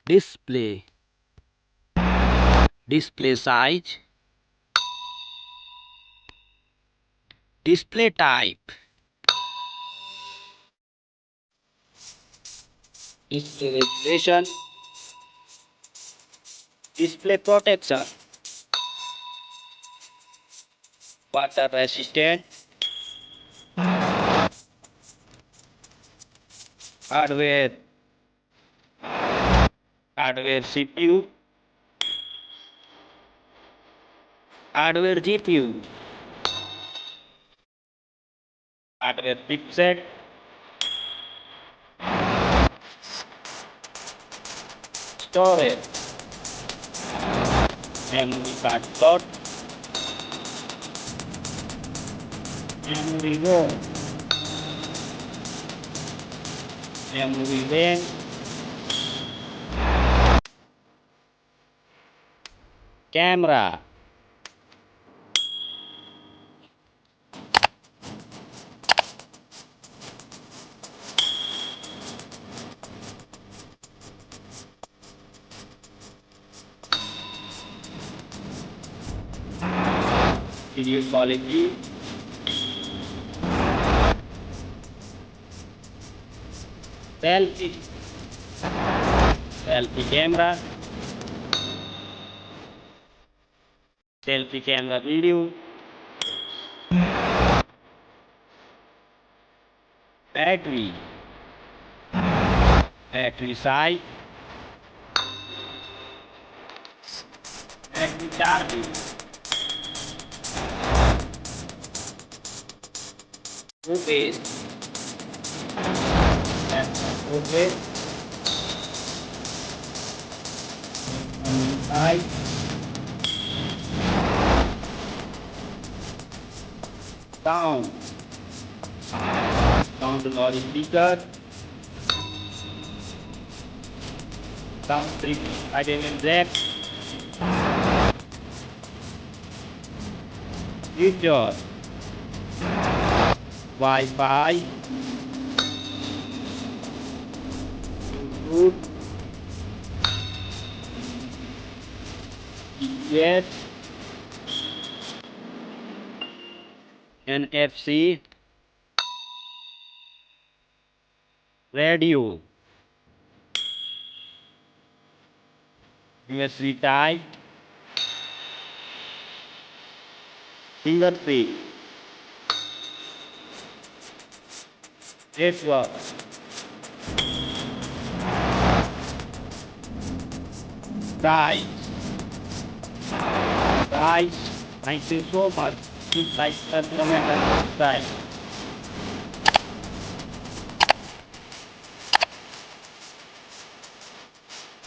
display, display size, display type, display resolution, display protection, water resistant, hardware, hardware CPU, hardware GPU, hardware chipset, storage, memory card slot, memory ROM, memory RAM, camera, video quality, selfie, selfie camera, selfie camera video, battery, battery size, battery charging, footage, footage, size, sound, sound lorry speaker, sound strip, identity jack, feature, Wi-Fi, Bluetooth, GPS, NFC, radio, USB type, fingerprint, network, price, price. Thank you so much. Please like, comment, and subscribe.